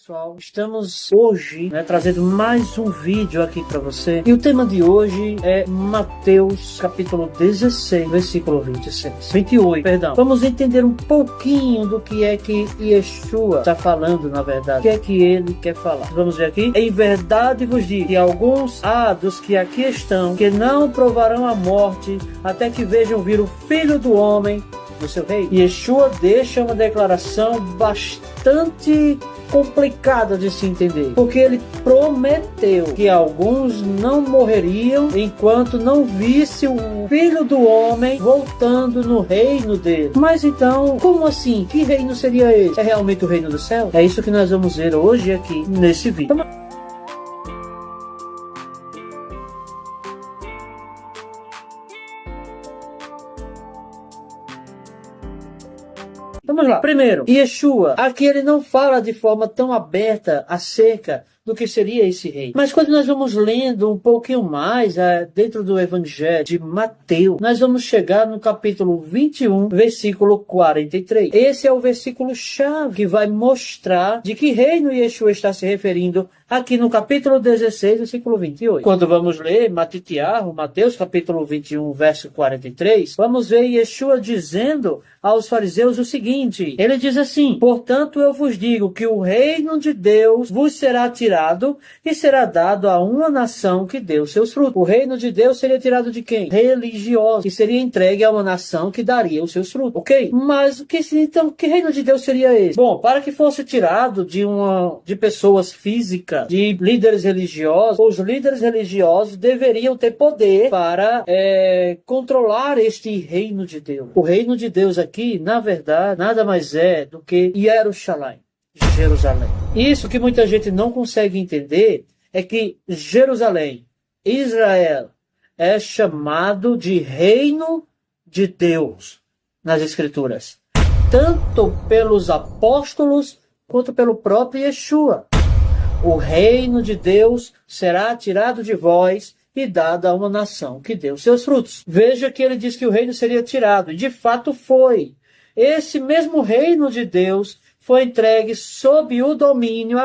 pessoal, estamos hoje trazendo mais um vídeo aqui para você, e o tema de hoje é Mateus capítulo 16, versículo 28, perdão. Vamos entender um pouquinho do que é que Yeshua está falando, na verdade, o que é que ele quer falar. Vamos ver aqui: em verdade vos digo que alguns há dos que aqui estão, que não provarão a morte, até que vejam vir o Filho do Homem no seu reino. Yeshua deixa uma declaração bastante complicada de se entender, porque ele prometeu que alguns não morreriam enquanto não visse o Filho do Homem voltando no reino dele. Mas então, como assim? Que reino seria esse? É realmente o reino do céu? É isso que nós vamos ver hoje aqui nesse vídeo. Vamos lá. Primeiro, Yeshua, aqui ele não fala de forma tão aberta acerca do que seria esse rei. Mas quando nós vamos lendo um pouquinho mais dentro do Evangelho de Mateus, nós vamos chegar no capítulo 21, versículo 43. Esse é o versículo chave que vai mostrar de que reino Yeshua está se referindo aqui no capítulo 16, versículo 28. Quando vamos ler Mateus capítulo 21, verso 43, vamos ver Yeshua dizendo aos fariseus o seguinte: ele diz assim: portanto eu vos digo que o reino de Deus vos será tirado e será dado a uma nação que deu seus frutos. O reino de Deus seria tirado de quem? Religiosos, e seria entregue a uma nação que daria os seus frutos. Ok? Mas então, que reino de Deus seria esse? Bom, para que fosse tirado de pessoas físicas, de líderes religiosos, os líderes religiosos deveriam ter poder para controlar este reino de Deus. O reino de Deus aqui, na verdade, nada mais é do que Jerusalém. Isso que muita gente não consegue entender é que Jerusalém, Israel, é chamado de reino de Deus nas Escrituras, tanto pelos apóstolos quanto pelo próprio Yeshua. O reino de Deus será tirado de vós e dado a uma nação que deu seus frutos. Veja que ele diz que o reino seria tirado, e de fato foi. Esse mesmo reino de Deus foi entregue sob o domínio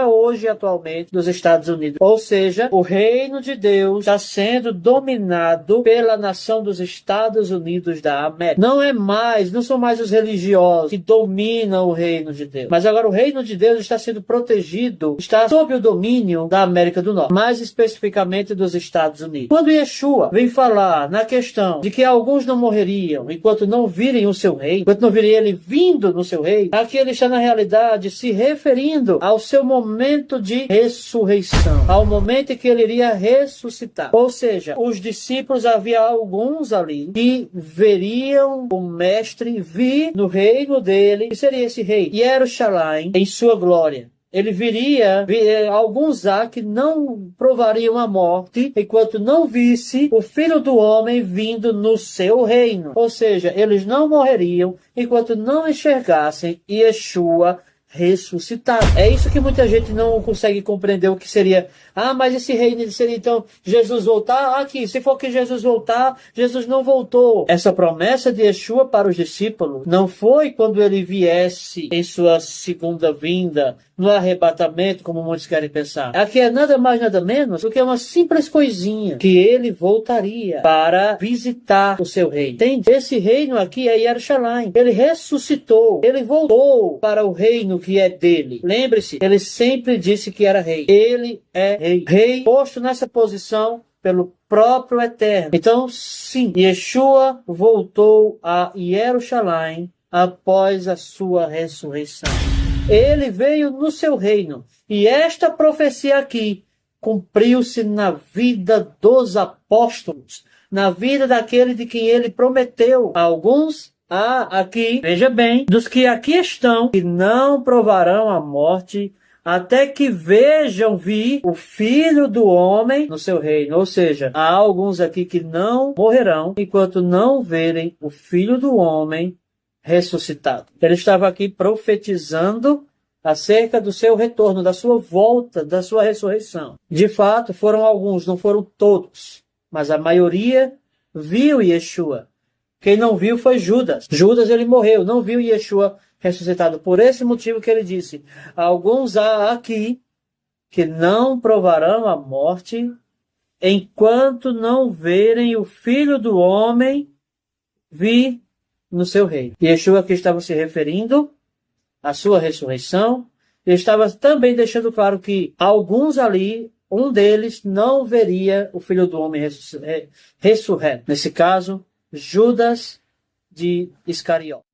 atualmente dos Estados Unidos. Ou seja, o reino de Deus está sendo dominado pela nação dos Estados Unidos da América. Não são mais os religiosos que dominam o reino de Deus. Mas agora o reino de Deus está sendo protegido, está sob o domínio da América do Norte, mais especificamente dos Estados Unidos. Quando Yeshua vem falar na questão de que alguns não morreriam enquanto não virem o seu reino, enquanto não virem ele vindo no seu reino, aqui ele está na realidade se referindo ao seu momento de ressurreição, ao momento em que ele iria ressuscitar. Ou seja, os discípulos, havia alguns ali que veriam o mestre vir no reino dele, que seria esse rei, Jerusalém, em sua glória. Ele viria, alguns há que não provariam a morte enquanto não visse o Filho do Homem vindo no seu reino. Ou seja, eles não morreriam enquanto não enxergassem Yeshua ressuscitado. É isso que muita gente não consegue compreender o que seria. Mas esse reino seria então Jesus voltar? Aqui, se for que Jesus voltar, Jesus não voltou. Essa promessa de Yeshua para os discípulos não foi quando ele viesse em sua segunda vinda, no arrebatamento, como muitos querem pensar. Aqui é nada mais, nada menos do que uma simples coisinha, que ele voltaria para visitar o seu reino. Entende? Esse reino aqui é Jerusalém. Ele ressuscitou. Ele voltou para o reino que é dele. Lembre-se, ele sempre disse que era rei. Ele é rei. Rei posto nessa posição pelo próprio Eterno. Então, sim, Yeshua voltou a Jerusalém após a sua ressurreição. Ele veio no seu reino. E esta profecia aqui cumpriu-se na vida dos apóstolos, na vida daquele de quem ele prometeu a alguns. Aqui, veja bem, dos que aqui estão, que não provarão a morte, até que vejam vir o Filho do Homem no seu reino. Ou seja, há alguns aqui que não morrerão enquanto não verem o Filho do Homem ressuscitado. Ele estava aqui profetizando acerca do seu retorno, da sua volta, da sua ressurreição. De fato, foram alguns, não foram todos, mas a maioria viu Yeshua. Quem não viu foi Judas. Judas, ele morreu, não viu Yeshua ressuscitado. Por esse motivo que ele disse: alguns há aqui que não provarão a morte enquanto não verem o Filho do Homem vir no seu reino. Yeshua aqui estava se referindo à sua ressurreição. E estava também deixando claro que alguns ali, um deles não veria o Filho do Homem ressurreto. Nesse caso, Judas de Iscariote.